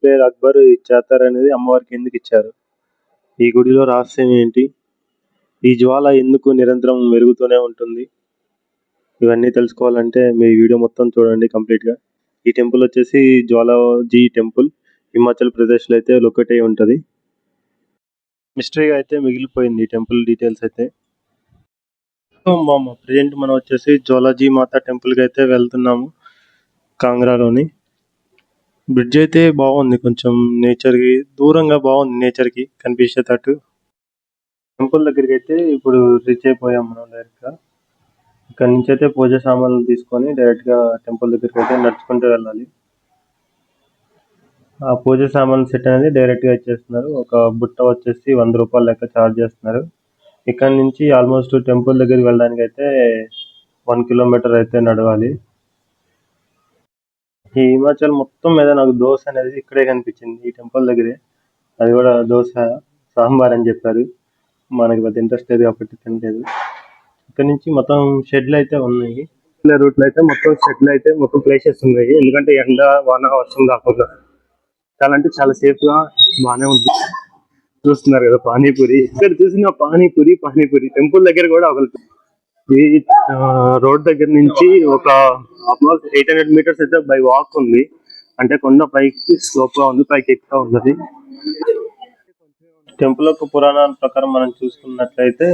పేరు అక్బర్ ఈ చాతర్ అనేది అమ్మవారికి ఎందుకు ఇచ్చారు? ఈ గుడిలో రహస్యం ఏంటి? ఈ జ్వాల ఎందుకు నిరంతరం వెలుగుతూనే ఉంటుంది? ఇవన్నీ తెలుసుకోవాలంటే మీ వీడియో మొత్తం చూడండి కంప్లీట్‌గా. ఈ టెంపుల్ వచ్చేసి జ్వాలాజీ టెంపుల్ హిమాచల్ ప్రదేశ్‌లో అయితే లొకేట్ అయ్యి ఉంటది. మిస్టరీగా అయితే మిగిలిపోయింది ఈ టెంపుల్ డీటెయిల్స్ అయితే. ప్రెజెంట్ మనం వచ్చేసి జ్వాలాజీ మాత టెంపుల్‌కి అయితే వెళ్తున్నాము కాంగ్రాలోని. బ్రిడ్జ్ అయితే బాగుంది, కొంచెం నేచర్‌కి దూరంగా బాగుంది, నేచర్‌కి కనిపించేటట్టు. టెంపుల్ దగ్గరికి అయితే ఇప్పుడు రీచ్ అయిపోయాం మనం డైరెక్ట్‌గా. ఇక్కడ నుంచి అయితే పూజ సామాన్లు తీసుకొని డైరెక్ట్‌గా టెంపుల్ దగ్గరికి అయితే నడుచుకుంటూ వెళ్ళాలి. ఆ పూజ సామాన్లు సెట్ అనేది డైరెక్ట్‌గా ఇచ్చేస్తున్నారు. ఒక బుట్ట వచ్చేసి ₹100 లెక్క ఛార్జ్ చేస్తున్నారు. ఇక్కడ నుంచి ఆల్మోస్ట్ టెంపుల్ దగ్గరికి వెళ్ళడానికి అయితే 1 కిలోమీటర్ అయితే నడవాలి. ఈ హిమాచల్ మొత్తం మీద నాకు దోశ అనేది ఇక్కడే కనిపించింది, ఈ టెంపుల్ దగ్గరే. అది కూడా దోశ సాంబార్ అని చెప్పారు. మనకి పెద్ద ఇంట్రెస్ట్ లేదు కాబట్టి తినలేదు. ఇక్కడ నుంచి మొత్తం షెడ్లు అయితే ఉన్నాయి. రూట్లో అయితే మొత్తం షెడ్లు అయితే మొత్తం ప్లేసెస్ ఉన్నాయి. ఎందుకంటే ఎండ వాన వర్షం రాకుండా చాలా అంటే చాలా సేఫ్ గా బాగానే ఉంది. చూస్తున్నారు కదా పానీపూరి, ఇక్కడ చూసిన పానీపూరి టెంపుల్ దగ్గర కూడా ఒకటి. ఈ రోడ్ దగ్గర నుంచి ఒక ఆల్మోస్ట్ 800 మీటర్స్ అయితే బై వాక్ ఉంది. అంటే కొండ పైకి స్లోప్ గా ఉంది, పైకి ఎక్కుతా ఉన్నది. టెంపుల్ యొక్క పురాణాల ప్రకారం మనం చూసుకున్నట్లయితే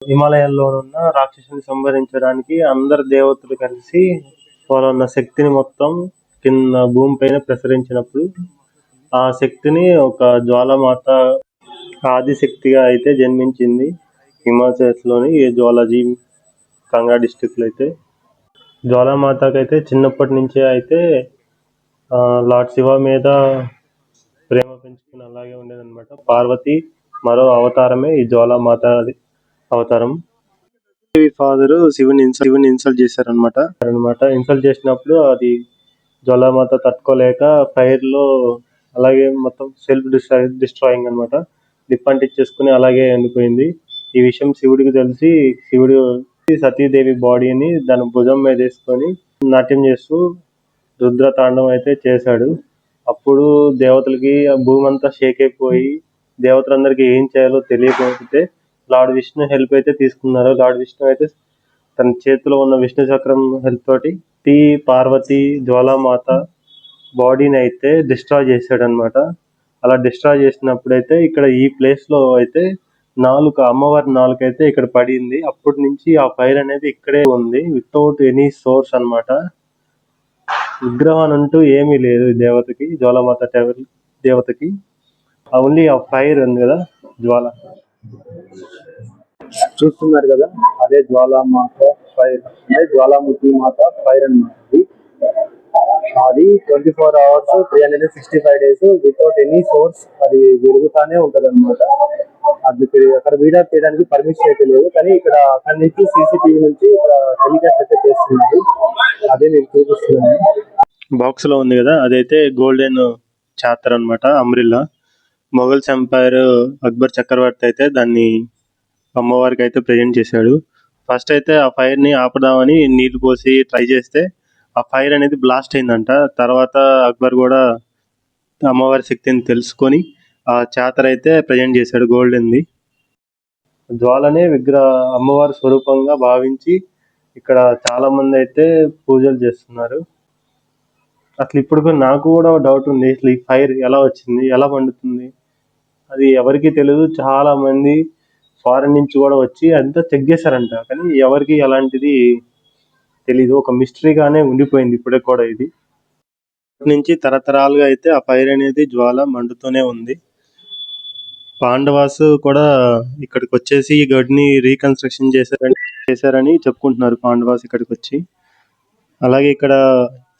హిమాలయాల్లో ఉన్న రాక్షసుని సంహరించడానికి అందరు దేవతలు కలిసి వాళ్ళ ఉన్న శక్తిని మొత్తం కింద భూమి పైన ప్రసరించినప్పుడు ఆ శక్తిని ఒక జ్వాలమాత ఆదిశక్తిగా అయితే జన్మించింది హిమాచల్లోని జ్వాలాజీ కాంగ్రా డిస్ట్రిక్ట్ లో అయితే. జ్వాలామాతకి అయితే చిన్నప్పటి నుంచే అయితే లార్డ్ శివ మీద ప్రేమ పెంచుకుని అలాగే ఉండేదన్నమాట. పార్వతి మరో అవతారమే ఈ జ్వాలామాత అవతారం. ఫాదర్ శివుని ఇన్సల్ట్ చేశారనమాట. ఇన్సల్ట్ చేసినప్పుడు అది జ్వాలామాత తట్టుకోలేక ఫైర్ లో అలాగే మొత్తం సెల్ఫ్ డిస్ట్రాయింగ్ అనమాట, నిప్పంటిచ్చేసుకుని అలాగే ఎండిపోయింది. ఈ విషయం శివుడికి తెలిసి శివుడు సతీదేవి బాడీని దాని భుజం మీద వేసుకొని నాట్యం చేస్తూ రుద్ర తాండవం అయితే చేశాడు. అప్పుడు దేవతలకి భూమి అంతా షేక్ అయిపోయి దేవతలందరికీ ఏం చేయాలో తెలియకపోతే లార్డ్ విష్ణు హెల్ప్ అయితే తీసుకున్నారు. లార్డ్ విష్ణు అయితే తన చేతిలో ఉన్న విష్ణు చక్రం హెల్ప్ తోటి పార్వతి జ్వాలామాత బాడీని అయితే డిస్ట్రాయ్ చేశాడు అనమాట. అలా డిస్ట్రాయ్ చేసినప్పుడైతే ఇక్కడ ఈ ప్లేస్ లో అయితే అమ్మవారి నాలుక అయితే ఇక్కడ పడింది. అప్పటి నుంచి ఆ ఫైర్ అనేది ఇక్కడే ఉంది వితౌట్ ఎనీ సోర్స్ అన్నమాట. విగ్రహం అంటూ ఏమీ లేదు దేవతకి, జ్వాలామాత దేవతకి. ఓన్లీ ఆ ఫైర్ ఉంది కదా, జ్వాల చూస్తున్నారు కదా, అదే జ్వాలామాత ఫైర్, అంటే జ్వాలాముఖి మాత ఫైర్ అన్నమాట. అది 24 hours 365 days without any source అది వెలుగుతానే ఉంటది అనమాట. అది అక్కడ వీడియో చేయడానికి పర్మిషన్ అయితే లేదు, కానీ ఇక్కడ అక్కడ నుంచి సీసీటీవీ నుంచి ఇక్కడ టెలికాస్ట్ అయితే చేస్తున్నారు. అదే మీకు చూపిస్తున్నాను. బాక్స్ లో ఉంది కదా, అదైతే గోల్డెన్ చాతర్ అన్నమాట, అంబ్రిల్లా. మొఘల్స్ ఎంపైర్ అక్బర్ చక్రవర్తి అయితే దాన్ని అమ్మవారికి అయితే ప్రజెంట్ చేశాడు. ఫస్ట్ అయితే ఆ ఫైర్ ని ఆపదామని నీళ్లు పోసి ట్రై చేస్తే ఆ ఫైర్ అనేది బ్లాస్ట్ అయిందంట. తర్వాత అక్బర్ కూడా అమ్మవారి శక్తిని తెలుసుకొని ఆ చాతర్ అయితే ప్రజెంట్ చేశాడు గోల్డెన్ది. జ్వాలనే అమ్మవారి స్వరూపంగా భావించి ఇక్కడ చాలా మంది అయితే పూజలు చేస్తున్నారు. అసలు ఇప్పుడు నాకు కూడా డౌట్ ఉంది, అసలు ఈ ఫైర్ ఎలా వచ్చింది, ఎలా మండుతుంది, అది ఎవరికి తెలియదు. చాలా మంది ఫారెన్ నుంచి కూడా వచ్చి అంతా చెక్ చేశారంట, కానీ ఎవరికి అలాంటిది తెలీదు. ఒక మిస్టరీగానే ఉండిపోయింది ఇప్పటికి కూడా. ఇది నుంచి తరతరాలుగా అయితే ఆ ఫైర్ అనేది జ్వాల మండుతూనే ఉంది. పాండవాస్ కూడా ఇక్కడికి వచ్చేసి ఈ గడిని రీకన్స్ట్రక్షన్ చేశారని చెప్పుకుంటున్నారు పాండవాస్ ఇక్కడికి వచ్చి. అలాగే ఇక్కడ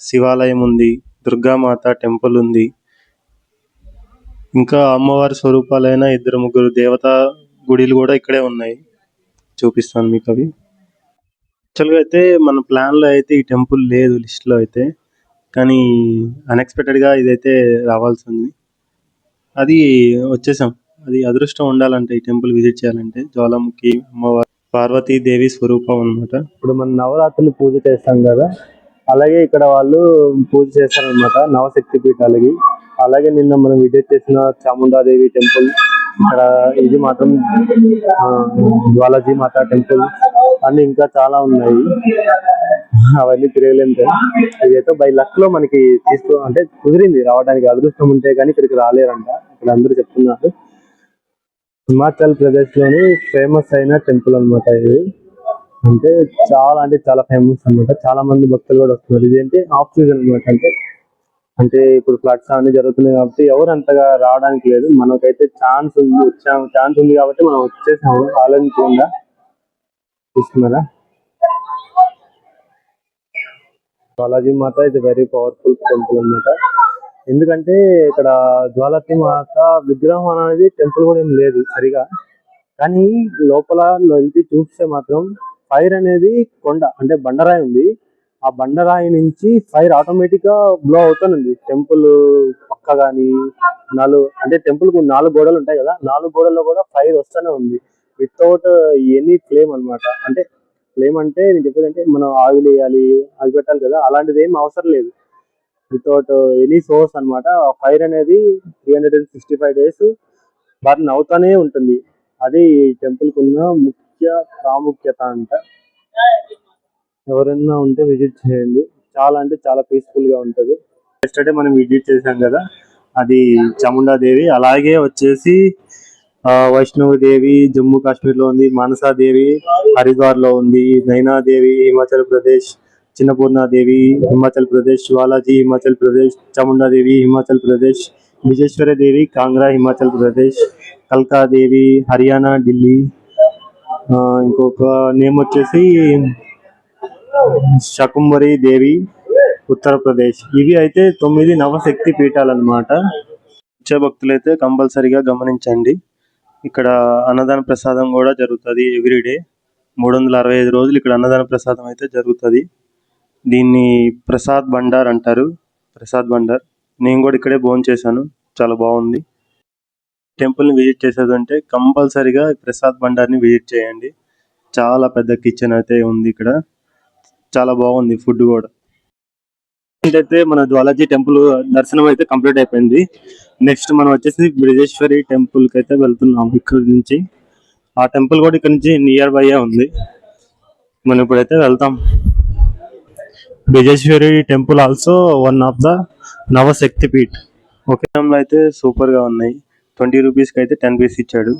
శివాలయం ఉంది, దుర్గామాత టెంపుల్ ఉంది, ఇంకా అమ్మవారి స్వరూపాలైన 2-3 దేవతా గుడిలు కూడా ఇక్కడే ఉన్నాయి. చూపిస్తాను మీకు అవి. యాక్చువల్గా అయితే మన ప్లాన్ లో అయితే ఈ టెంపుల్ లేదు లిస్ట్ లో అయితే, కానీ అన్ఎక్స్పెక్టెడ్ గా ఇదైతే రావాల్సింది. అది వచ్చేసాం. అది అదృష్టం ఉండాలంటే ఈ టెంపుల్ విజిట్ చేయాలంటే. జ్వాలాముఖి అమ్మవారి పార్వతీదేవి స్వరూపం అన్నమాట. ఇప్పుడు మనం నవరాత్రులు పూజ చేస్తాం కదా, అలాగే ఇక్కడ వాళ్ళు పూజ చేస్తారనమాట నవశక్తి పీఠాలకి. అలాగే నిన్న మనం విజిట్ చేసిన చాముండాదేవి టెంపుల్, ఇక్కడ ఇది మాత్రం జ్వాలాజీ మాతా టెంపుల్ అన్ని ఇంకా చాలా ఉన్నాయి. అవన్నీ తిరగలేము కదా. ఇదైతే బై లక్ లో మనకి అంటే కుదిరింది రావడానికి. అదృష్టం ఉంటే కానీ ఇక్కడికి రాలేరంట ఇక్కడ అందరూ చెప్తున్నారు. హిమాచల్ ప్రదేశ్ లోని ఫేమస్ అయిన టెంపుల్ అనమాట ఇది. అంటే చాలా ఫేమస్ అనమాట. చాలా మంది భక్తులు కూడా వస్తున్నారు. ఇదేంటి ఆఫ్ సీజన్ అనమాట. అంటే ఇప్పుడు ఫ్లడ్స్ అన్ని జరుగుతున్నాయి కాబట్టి ఎవరు అంతగా రావడానికి లేదు. మనకైతే ఛాన్స్ ఉంది కాబట్టి మనం వచ్చేసాము ఆలోచించకుండా. చూస్తున్నారా, బాలాజీ మాత ఇది వెరీ పవర్ఫుల్ టెంపుల్ అనమాట. ఎందుకంటే ఇక్కడ జ్వాలాజీ మాత విగ్రహం అనేది టెంపుల్ కూడా ఏం లేదు సరిగా. కానీ లోపల వెళ్తే చూస్తే మాత్రం ఫైర్ అనేది కొండ అంటే బండరాయి ఉంది. ఆ బండరాయి నుంచి ఫైర్ ఆటోమేటిక్ గా బ్లో అవుతానండి. టెంపుల్ పక్క గాని అంటే టెంపుల్ కు 4 గోడలు ఉంటాయి కదా, 4 గోడల్లో కూడా ఫైర్ వస్తూనే ఉంది వితౌట్ ఎనీ ఫ్లేమ్ అనమాట. అంటే ఫ్లేమ్ అంటే నేను చెప్పేది అంటే మనం ఆయిల్ వేయాలి, అది పెట్టాలి కదా, అలాంటిది ఏం అవసరం లేదు. వితౌట్ ఎనీ సోర్స్ అనమాట. ఫైర్ అనేది 365 days బర్న్ అవుతానే ఉంటుంది. అది ఈ టెంపుల్ కున్న ముఖ్య ప్రాముఖ్యత అంట. ఎవరైనా ఉంటే విజిట్ చేయండి. చాలా అంటే చాలా పీస్ఫుల్ గా ఉంటది. ఎస్టర్డే మనం విజిట్ చేసాం కదా, అది చాముండాదేవి. అలాగే వచ్చేసి వైష్ణవి దేవి జమ్మూ కాశ్మీర్ లో ఉంది, మానసాదేవి హరిద్వార్ లో ఉంది, నైనాదేవి హిమాచల్ ప్రదేశ్, చిన్నపూర్ణాదేవి హిమాచల్ ప్రదేశ్, జ్వాలాజీ హిమాచల్ ప్రదేశ్, చాముండాదేవి హిమాచల్ ప్రదేశ్, విజేశ్వర దేవి కాంగ్రా హిమాచల్ ప్రదేశ్, కల్కాదేవి హర్యానా ఢిల్లీ, ఇంకొక నేమ్ వచ్చేసి శకుంబరి దేవి ఉత్తరప్రదేశ్. ఇవి అయితే 9 నవశక్తి పీఠాలు అనమాట. వచ్చే భక్తులైతే కంపల్సరిగా గమనించండి. ఇక్కడ అన్నదాన ప్రసాదం కూడా జరుగుతుంది ఎవ్రీడే. 365 రోజులు ఇక్కడ అన్నదాన ప్రసాదం అయితే జరుగుతుంది. దీన్ని ప్రసాద్ బండార్ అంటారు. ప్రసాద్ బండార్. నేను కూడా ఇక్కడే భోజనం చేశాను, చాలా బాగుంది. టెంపుల్ని విజిట్ చేసేదంటే కంపల్సరిగా ప్రసాద్ బండార్ని విజిట్ చేయండి. చాలా పెద్ద కిచెన్ అయితే ఉంది ఇక్కడ, చాలా బాగుంది ఫుడ్ కూడా. అయితే మన జ్వాలాజీ టెంపుల్ దర్శనం అయితే కంప్లీట్ అయిపోయింది. నెక్స్ట్ మనం వచ్చేసి బ్రిజేశ్వరి టెంపుల్ కి అయితే వెళ్తున్నాం ఇక్కడ నుంచి. ఆ టెంపుల్ కూడా ఇక్కడ నుంచి నియర్ బై ఉంది. మనం ఇప్పుడైతే వెళ్తాం. Brijeshwari temple also one of the Navashakti Peeth. Okay, అయితే సూపర్ గా ఉన్నాయి. 20 రూపీస్ కి అయితే 10 పీస్ ఇచ్చాడు.